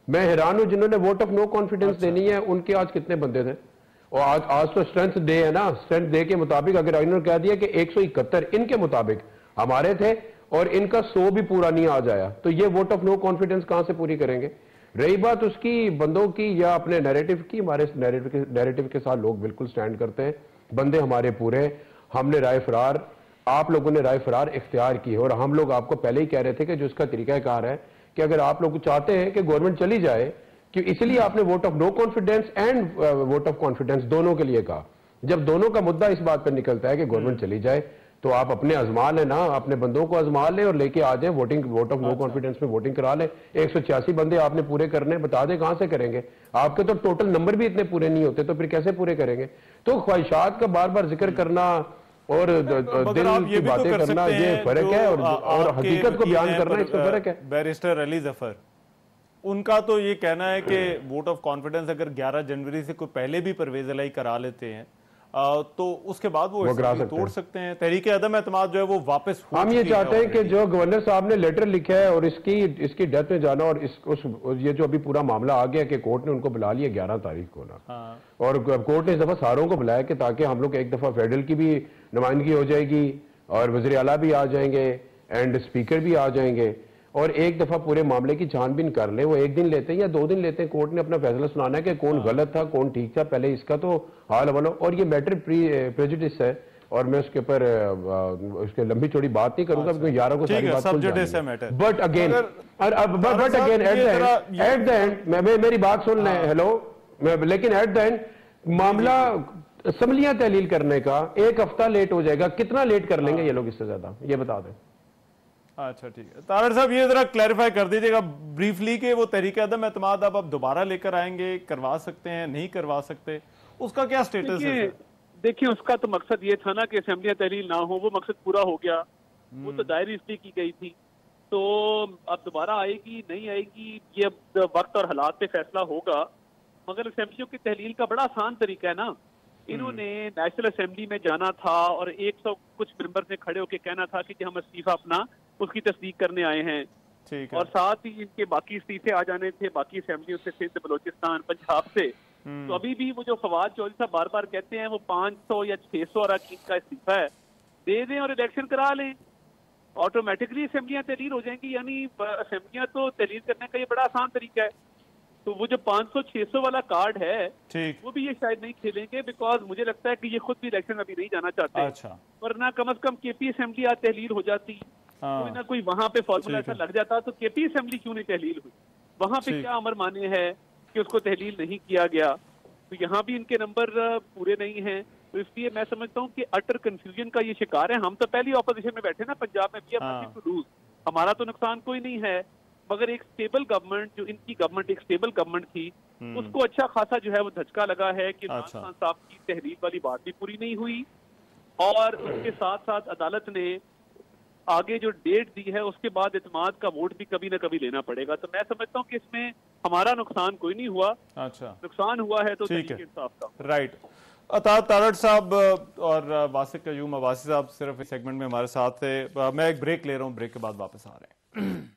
मैं हैरान हूं, जिन्होंने वोट ऑफ नो कॉन्फिडेंस देनी है उनके आज कितने बंदे थे? और आज तो स्ट्रेंथ डे है ना, स्ट्रेंथ डे के मुताबिक अगर इन्होंने कह दिया कि 171 इनके मुताबिक हमारे थे और इनका 100 भी पूरा नहीं आ जाया, तो ये वोट ऑफ नो कॉन्फिडेंस कहां से पूरी करेंगे? रही बात उसकी बंदों की या अपने नैरेटिव की, हमारे नैरेटिव के साथ लोग बिल्कुल स्टैंड करते हैं। बंदे हमारे पूरे, हमने राय फरार, आप लोगों ने राय फरार इख्तियार की है और हम लोग आपको पहले ही कह रहे थे कि जो इसका तरीकाकार है कि अगर आप लोग चाहते हैं कि गवर्नमेंट चली जाए, कि इसलिए आपने vote of no confidence and vote of confidence दोनों के लिए कहा। जब दोनों का मुद्दा इस बात पर निकलता है कि गवर्नमेंट चली जाए, तो आप अपने आजमा लें ना, अपने बंदों को आजमा लें और लेके आ जाए, वोट ऑफ नो कॉन्फिडेंस में वोटिंग करा लें। 186 बंदे आपने पूरे करने, बता दें कहां से करेंगे? आपके तो टोटल नंबर भी इतने पूरे नहीं होते, तो फिर कैसे पूरे करेंगे? तो ख्वाहिशात का बार बार जिक्र करना और दिल की बातें करना, ये फर्क है, और हकीकत को बयान करना, इसमें फर्क है। बैरिस्टर अली जफर, उनका तो ये कहना है कि वोट ऑफ कॉन्फिडेंस अगर 11 जनवरी से कोई पहले भी परवेज इलाही करा लेते हैं तो उसके बाद वो तोड़ सकते हैं। तहरीक अदम एतमाद जो है वो वापस हम ये चाहते हैं कि जो गवर्नर साहब ने लेटर लिखा है और इसकी डेथ में जाना, और ये जो अभी पूरा मामला आ गया कि कोर्ट ने उनको बुला लिया 11 तारीख को ना, और कोर्ट ने इस दफा सारों को बुलाया कि ताकि हम लोग एक दफा फेडरल की भी नुमाइंदगी हो जाएगी और वज़ीर आला भी आ जाएंगे एंड स्पीकर भी आ जाएंगे और एक दफा पूरे मामले की छानबीन कर ले। वो 1 दिन लेते हैं या 2 दिन लेते हैं, कोर्ट ने अपना फैसला सुनाना है कि कौन गलत था कौन ठीक था, पहले इसका तो हाल हवालो। और ये मैटर प्रेजुडिस है और मैं उसके ऊपर उसके लंबी चौड़ी बात नहीं करूंगा क्योंकि 11 को सारी बात, but again at the end मेरी बात सुन लें, हेलो, लेकिन एट द एंड मामला असम्बलियां तहलील करने का 1 हफ्ता लेट हो जाएगा। कितना लेट कर लेंगे ये लोग इससे ज्यादा, ये बता दें। अच्छा ठीक है, ताहिर साहब ये जरा क्लैरिफाई कर दीजिएगा ब्रीफली कि वो तहरीक अदम एतमाद अब दोबारा लेकर आएंगे, करवा सकते हैं नहीं करवा सकते, उसका क्या स्टेटस है? देखिए उसका तो मकसद ये था ना कि असेंबलियां तहलील ना हो, वो मकसद पूरा हो गया। वो तो दायरी इसलिए की गई थी, तो अब दोबारा आएगी नहीं आएगी ये अब वक्त और हालात पे फैसला होगा। मगर असेंबलियों की तहलील का बड़ा आसान तरीका है ना, इन्होंने नेशनल असेंबली में जाना था और 100 कुछ मेंबर ने खड़े होकर कहना था कि हम इस्तीफा अपना उसकी तस्दीक करने आए हैं। ठीक है। और साथ ही इनके बाकी इस्तीफे आ जाने थे बाकी असेंबलियों से, सिंध, बलोचिस्तान, पंजाब से। तो अभी भी वो जो फवाद चौधरी साहब बार बार कहते हैं वो 500 या 600 अरकान का इस्तीफा है, दे दें और इलेक्शन करा लें। ऑटोमेटिकली असेंबलियां तहलील हो जाएंगी। यानी असेंबलियां तो तहलील करने का ये बड़ा आसान तरीका है। तो वो जो 500-600 वाला कार्ड है ठीक, वो भी ये शायद नहीं खेलेंगे, बिकॉज मुझे लगता है कि ये खुद भी इलेक्शन अभी नहीं जाना चाहते। अच्छा, वरना कम से कम केपी असेंबली आज तहलील हो जाती, हाँ, कोई ना कोई वहां पे फॉर्मूला ठीक ऐसा है। लग जाता। तो केपी असेंबली क्यों नहीं तहलील हुई, वहां पे ठीक। क्या अमर माने है कि उसको तहलील नहीं किया गया। तो यहाँ भी इनके नंबर पूरे नहीं हैं। तो इसलिए मैं समझता हूँ कि अटर कंफ्यूजन का ये शिकार है। हम तो पहली ऑपोजिशन में बैठे ना पंजाब में, भी हाँ। टू लूज, हमारा तो नुकसान कोई नहीं है, मगर एक स्टेबल गवर्नमेंट, जो इनकी गवर्नमेंट एक स्टेबल गवर्नमेंट थी, उसको अच्छा खासा जो है वो धचका लगा है कि इमरान अच्छा। खान साहब की तहरीर वाली बात भी पूरी नहीं हुई, और उसके साथ साथ अदालत ने आगे जो डेट दी है उसके बाद इत्मीनान का वोट भी कभी ना कभी लेना पड़ेगा। तो मैं समझता हूँ कि इसमें हमारा नुकसान कोई नहीं हुआ, अच्छा, नुकसान हुआ है तो ठीक है। तहरीक इंसाफ का। राइट। अता तारड़ साहब और वासिक कयूम अब्बासी साहब सिर्फ इस सेगमेंट में हमारे साथ थे। मैं एक ब्रेक ले रहा हूँ, ब्रेक के बाद वापस आ रहे हैं।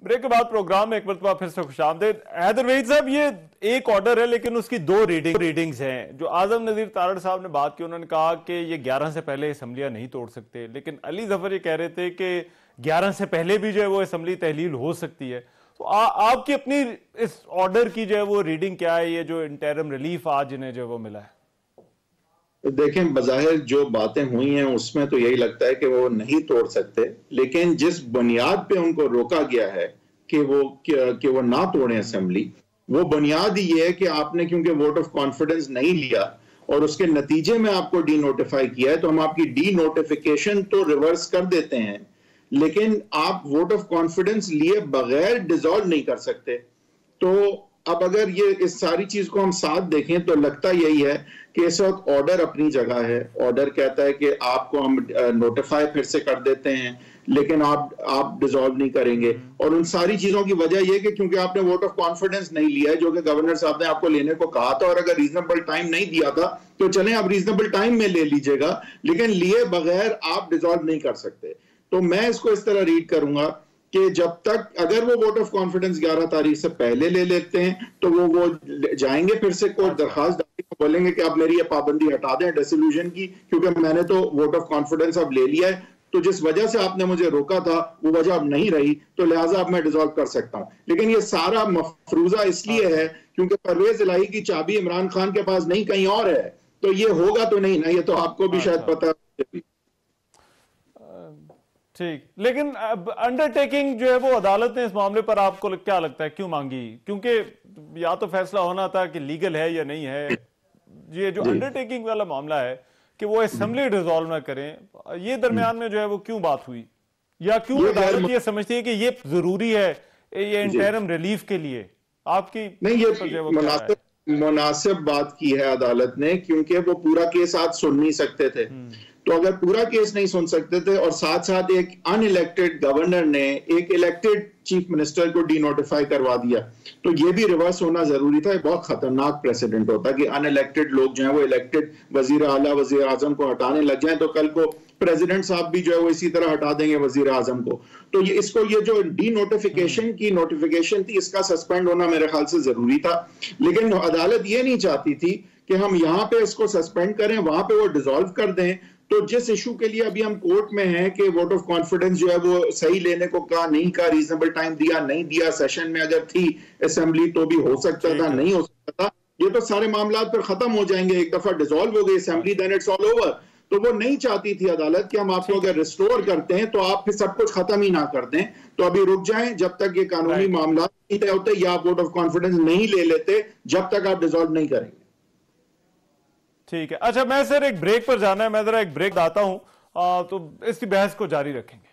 ब्रेक के बाद प्रोग्राम में एक मरतबा फिर से खुशामदीद। हैदर वहीद साहब, ये एक ऑर्डर है लेकिन उसकी दो रीडिंग्स हैं। जो आजम नजीर तारड़ साहब ने बात की, उन्होंने कहा कि ये 11 से पहले असम्बलियां नहीं तोड़ सकते, लेकिन अली जफर ये कह रहे थे कि 11 से पहले भी जो है वो असम्बली तहलील हो सकती है। तो आपकी अपनी इस ऑर्डर की जो है वो रीडिंग क्या है, ये जो इंटरिम रिलीफ आज इन्हें जो है वो मिला है? देखें, बज़ाहिर जो बातें हुई हैं उसमें तो यही लगता है कि वो नहीं तोड़ सकते, लेकिन जिस बुनियाद पे उनको रोका गया है कि वो ना तोड़ें असेंबली, वो बुनियाद ही ये है कि आपने क्योंकि वोट ऑफ कॉन्फिडेंस नहीं लिया और उसके नतीजे में आपको डी नोटिफाई किया है, तो हम आपकी डी नोटिफिकेशन तो रिवर्स कर देते हैं, लेकिन आप वोट ऑफ कॉन्फिडेंस लिए बगैर डिसॉल्व नहीं कर सकते। तो अब अगर ये इस सारी चीज को हम साथ देखें तो लगता यही है कि इस वक्त ऑर्डर अपनी जगह है। ऑर्डर कहता है कि आपको हम नोटिफाई फिर से कर देते हैं, लेकिन आप डिसॉल्व नहीं करेंगे। और उन सारी चीजों की वजह यह कि क्योंकि आपने वोट ऑफ कॉन्फिडेंस नहीं लिया है, जो कि गवर्नर साहब ने आपको लेने को कहा था, और अगर रीजनेबल टाइम नहीं दिया था तो चलें आप रीजनेबल टाइम में ले लीजिएगा, लेकिन लिए बगैर आप डिसॉल्व नहीं कर सकते। तो मैं इसको इस तरह रीड करूंगा कि जब तक अगर वो वोट ऑफ कॉन्फिडेंस 11 तारीख से पहले ले लेते हैं तो वो जाएंगे फिर से कोर्ट, दरखास्त बोलेंगे कि आप मेरी ये पाबंदी हटा दें डिसोल्यूशन की, क्योंकि मैंने तो वोट ऑफ कॉन्फिडेंस अब ले लिया है, तो जिस वजह से आपने मुझे रोका था वो वजह अब नहीं रही, तो लिहाजा अब मैं डिसॉल्व कर सकता हूं। लेकिन ये सारा मफरूजा इसलिए है क्योंकि परवेज इलाही की चाबी इमरान खान के पास नहीं कहीं और है, तो ये होगा तो नहीं ना, ये तो आपको भी शायद पता है। ठीक, लेकिन अंडरटेकिंग जो है वो अदालत ने इस मामले पर आपको क्या लगता है क्यों मांगी? क्योंकि या तो फैसला होना था कि लीगल है या नहीं है। ये जो अंडरटेकिंग वाला मामला है कि वो असेंबली डिसॉल्व ना करें, ये दरमियान में जो है वो क्यों बात हुई, या क्यों अदालत ये समझती है कि ये जरूरी है ये इंटरिम रिलीफ के लिए? आपकी नहीं, ये मुनासिब बात की है अदालत ने, क्योंकि वो पूरा केस आज सुन नहीं सकते थे। तो अगर पूरा केस नहीं सुन सकते थे और साथ साथ एक अनइलेक्टेड गवर्नर ने एक इलेक्टेड चीफ मिनिस्टर को डी नोटिफाई करवा दिया, तो ये भी रिवर्स होना जरूरी था। बहुत खतरनाक प्रेसिडेंट होता कि अनइलेक्टेड लोग जो है वो इलेक्टेड वजीर आला वजीर आजम को हटाने लग जाए, तो कल को प्रेसिडेंट साहब भी जो है वो इसी तरह हटा देंगे वजीर आजम को। तो ये जो डी नोटिफिकेशन की नोटिफिकेशन थी, इसका सस्पेंड होना मेरे ख्याल से जरूरी था, लेकिन अदालत ये नहीं चाहती थी कि हम यहाँ पे इसको सस्पेंड करें, वहां पे वो डिसॉल्व कर दें। तो जिस इशू के लिए अभी हम कोर्ट में हैं कि वोट ऑफ कॉन्फिडेंस जो है वो सही लेने को कहा, नहीं कहा, रीजनेबल टाइम दिया नहीं दिया, सेशन में अगर थी असेंबली तो भी हो सकता था, नहीं हो सकता था, ये तो सारे मामला फिर खत्म हो जाएंगे। एक दफा डिसॉल्व हो गई assembly, then it's all over. तो वो नहीं चाहती थी अदालत कि हम आपको अगर रिस्टोर करते हैं तो आप फिर सब कुछ खत्म ही ना कर दें, तो अभी रुक जाएं जब तक ये कानूनी मामला नहीं तय होते, या आप वोट ऑफ कॉन्फिडेंस नहीं ले लेते जब तक आप डिसॉल्व नहीं करेंगे। ठीक है, अच्छा मैं सर एक ब्रेक पर जाना है, मैं जरा एक ब्रेक आता हूं, तो इसकी बहस को जारी रखेंगे।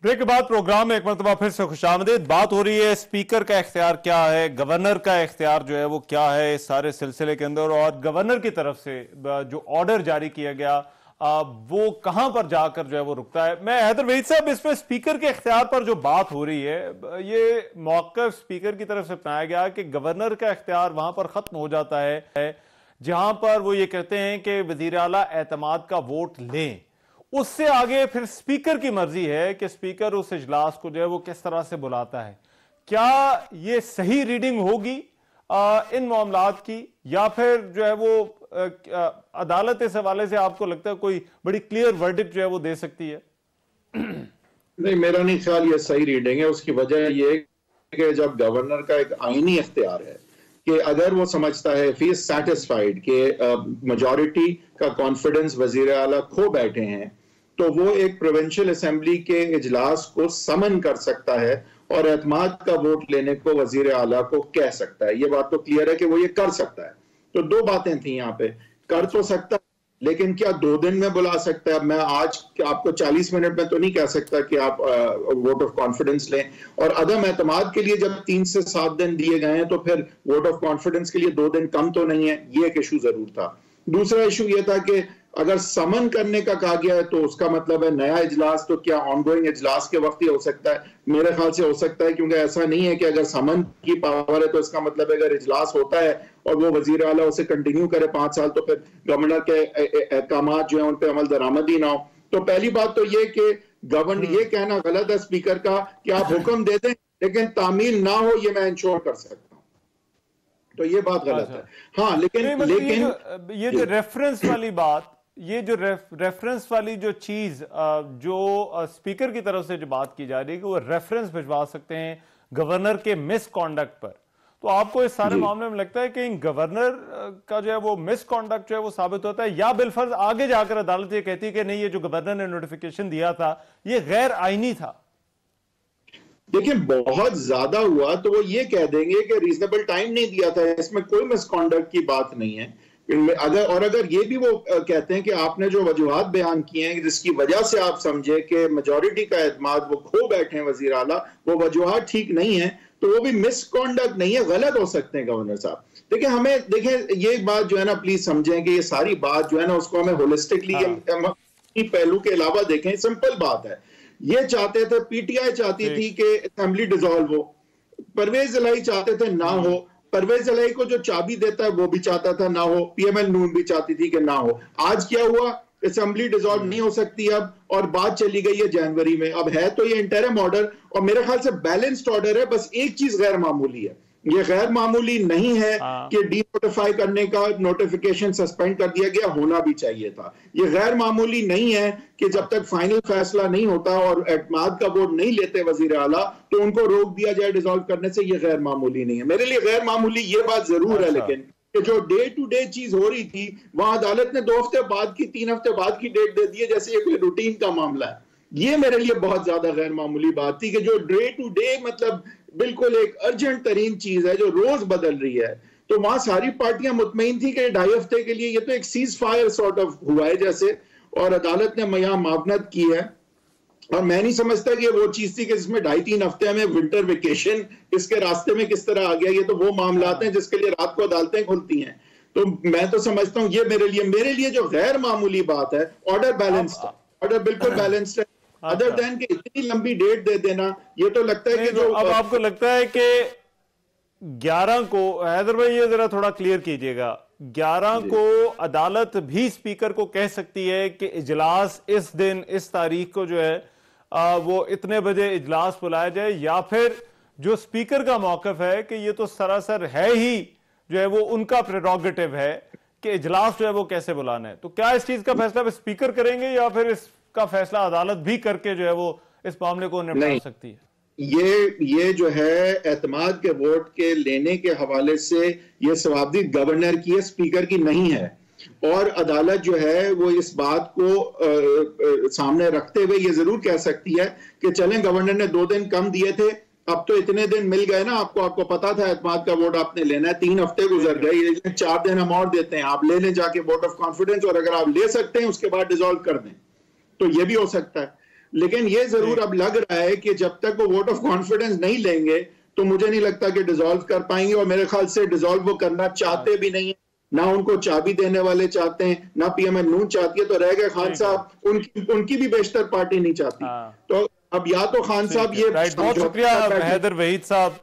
ब्रेक के बाद प्रोग्राम में एक मरतबा फिर से खुशामदीद। बात हो रही है स्पीकर का इख्तियार क्या है, गवर्नर का इख्तियार जो है वो क्या है इस सारे सिलसिले के अंदर, और गवर्नर की तरफ से जो ऑर्डर जारी किया गया वो कहां पर जाकर जो है वो रुकता है। मैं हैदर वहीद साहब, इसमें स्पीकर के इख्तियार पर जो बात हो रही है, ये मौक़िफ़ स्पीकर की तरफ से अपनाया गया कि गवर्नर का इख्तियार वहां पर खत्म हो जाता है जहां पर वो ये कहते हैं कि वज़ीर आला एतमाद का वोट लें। उससे आगे फिर स्पीकर की मर्जी है कि स्पीकर उस इजलास को जो है वो किस तरह से बुलाता है। क्या ये सही रीडिंग होगी इन मामलात की, या फिर जो है वो अदालत इस हवाले से आपको लगता है कोई बड़ी क्लियर वर्डिक्ट जो है वो दे सकती है? नहीं, मेरा नहीं ख्याल ये सही रीडिंग है। उसकी वजह ये कि जब गवर्नर का एक आईनी इख्तियार है कि अगर वो समझता है, इफ ही इज सैटिस्फाइड कि मेजॉरिटी का कॉन्फिडेंस वजीर आला खो बैठे हैं, तो वो एक प्रोविंशियल असेंबली के इजलास को समन कर सकता है और एतमाद का वोट लेने को वजीर आला को कह सकता है। ये बात तो क्लियर है कि वो ये कर सकता है। तो दो बातें थी यहाँ पे, कर तो सकता है, लेकिन क्या 2 दिन में बुला सकता है? मैं आज आपको 40 मिनट में तो नहीं कह सकता कि आप वोट ऑफ कॉन्फिडेंस लें। और अदम एतमाद के लिए जब 3 से 7 दिन दिए गए हैं, तो फिर वोट ऑफ कॉन्फिडेंस के लिए 2 दिन कम तो नहीं है। ये एक इशू जरूर था। दूसरा इशू ये था कि अगर समन करने का कहा गया है तो उसका मतलब है नया इजलास, तो क्या ऑनगोइंग इजलास के वक्त ही हो सकता है? मेरे ख्याल से हो सकता है, क्योंकि ऐसा नहीं है कि अगर समन की पावर है तो इसका मतलब है अगर इजलास होता है और वो वजीर आला उसे कंटिन्यू करे 5 साल, तो फिर गवर्नर के अहकाम जो है उन पर अमल दरामद ही ना हो। तो पहली बात तो ये कि गवर्नर ये कहना गलत है स्पीकर का कि आप हुक्म दे दें लेकिन तामील ना हो, ये मैं इंश्योर कर सकता हूँ। तो ये बात गलत है। हाँ, लेकिन ये जो रेफरेंस वाली बात, ये जो रेफरेंस वाली जो चीज जो स्पीकर की तरफ से जो बात की जा रही है कि वो रेफरेंस भिजवा सकते हैं गवर्नर के मिसकॉन्डक्ट पर, तो आपको इस सारे मामले में लगता है कि गवर्नर का जो है वो मिसकॉन्डक्ट जो है वो साबित होता है, या बिलफर्ज आगे जाकर अदालत ये कहती है कि नहीं, ये जो गवर्नर ने नोटिफिकेशन दिया था ये गैर आईनी था? देखिए, बहुत ज्यादा हुआ तो वो ये कह देंगे कि रीजनेबल टाइम नहीं दिया था, इसमें कोई मिसकॉन्डक्ट की बात नहीं है। अगर ये भी वो कहते हैं कि आपने जो वजूहात बयान किए हैं जिसकी वजह से आप समझे कि मेजॉरिटी का एतमाद वो खो बैठे हैं वजीर आला, वो वजूहात ठीक नहीं है, तो वो भी मिसकॉन्डक्ट नहीं है, गलत हो सकते हैं गवर्नर साहब। देखिए ये बात जो है ना, प्लीज समझें कि ये सारी बात जो है ना उसको हमें होलिस्टिकली पहलू के अलावा देखें। सिंपल बात है, ये चाहते थे, पीटीआई चाहती थी कि असेंबली डिसॉल्व हो, परवेज इलाही चाहते थे ना हो, परवेज इलाही को जो चाबी देता है वो भी चाहता था ना हो, पीएमएल नून भी चाहती थी कि ना हो। आज क्या हुआ? असेंबली डिसॉल्व नहीं हो सकती अब, और बात चली गई है जनवरी में। अब है तो ये इंटरिम ऑर्डर, और मेरे ख्याल से बैलेंस्ड ऑर्डर है, बस एक चीज गैर मामूली है। ये गैर मामूली नहीं है कि डीनोटिफाई करने का नोटिफिकेशन सस्पेंड कर दिया गया, होना भी चाहिए था। ये गैर मामूली नहीं है कि जब तक फाइनल फैसला नहीं होता और एतमाद का वोट नहीं लेते वजीर आला तो उनको रोक दिया जाए डिसॉल्व करने से। ये गैर मामूली नहीं है। मेरे लिए गैर मामूली ये बात जरूर है, लेकिन कि जो डे टू डे चीज हो रही थी वहां अदालत ने 2 हफ्ते बाद की, 3 हफ्ते बाद की डेट दे दी है, जैसे ये कोई रूटीन का मामला है। ये मेरे लिए बहुत ज्यादा गैर मामूली बात थी कि जो डे टू डे मतलब बिल्कुल एक अर्जेंट तरीन चीज है जो रोज बदल रही है, तो वहां सारी पार्टियां मुतमईन थी कि 2.5 हफ्ते के लिए ये तो एक सीज फायर सॉर्ट ऑफ हुआ है जैसे, और अदालत ने यहां मावनत की है। और मैं नहीं समझता कि ये वो चीज थी कि जिसमें 2.5-3 हफ्ते में विंटर वेकेशन इसके रास्ते में किस तरह आ गया। ये तो वो मामलात हैं जिसके लिए रात को अदालतें खुलती हैं। तो मैं तो समझता हूं ये मेरे लिए जो गैर मामूली बात है, ऑर्डर बैलेंस्ड है, ऑर्डर बिल्कुल बैलेंस्ड है। अदर देन कि इतनी लंबी डेट दे देना, ये तो लगता है कि जो अब आपको लगता है कि 11 को, हैदर भाई ये जरा थोड़ा क्लियर कीजिएगा, 11 को अदालत भी स्पीकर को कह सकती है कि इजलास इस दिन इस तारीख को जो है वो इतने बजे इजलास बुलाया जाए, या फिर जो स्पीकर का मौकफ है कि ये तो सरासर है ही जो है वो उनका प्रेरोगेटिव है कि इजलास जो है वो कैसे बुलाना है? तो क्या इस चीज का फैसला स्पीकर करेंगे या फिर इसका फैसला अदालत भी करके जो है वो इस मामले को निपटा सकती है? ये जो है एतमाद के वोट के लेने के हवाले से ये सवाबदी गवर्नर की है, स्पीकर की नहीं है। और अदालत जो है वो इस बात को सामने रखते हुए ये जरूर कह सकती है कि चलें, गवर्नर ने 2 दिन कम दिए थे, अब तो इतने दिन मिल गए ना आपको पता था एतमाद का वोट आपने लेना है, 3 हफ्ते गुजर गए, 4 दिन हम और देते हैं, आप ले लें जाके वोट ऑफ कॉन्फिडेंस, और अगर आप ले सकते हैं उसके बाद डिसॉल्व कर दें, तो ये भी हो सकता है। लेकिन ये जरूर अब लग रहा है कि जब तक वो वोट ऑफ कॉन्फिडेंस नहीं लेंगे तो मुझे नहीं लगता कि डिसॉल्व कर पाएंगे, और मेरे ख्याल से डिसॉल्व वो करना चाहते भी नहीं है, ना उनको चाबी देने वाले चाहते हैं, ना पीएमएल नून चाहती है, तो रह गए खान साहब, उनकी भी बेशतर पार्टी नहीं चाहती। तो अब या तो खान साहब ये बहुत शुक्रिया हैदर वहीद साहब,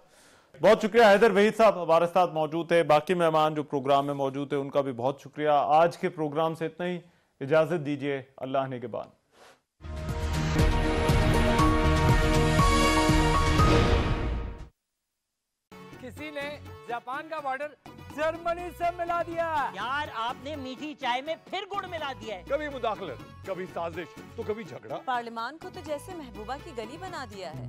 बहुत शुक्रिया हैदर वहीद साहब हमारे साथ मौजूद है। बाकी मेहमान जो प्रोग्राम में मौजूद है उनका भी बहुत शुक्रिया। आज के प्रोग्राम से इतना ही, इजाजत दीजिए, अल्लाह निगहबान। मेसी ने जापान का बॉर्डर जर्मनी से मिला दिया। यार आपने मीठी चाय में फिर गुड़ मिला दिया है। कभी मुदाखलत, कभी साजिश, तो कभी झगड़ा। पार्लियामान को तो जैसे महबूबा की गली बना दिया है।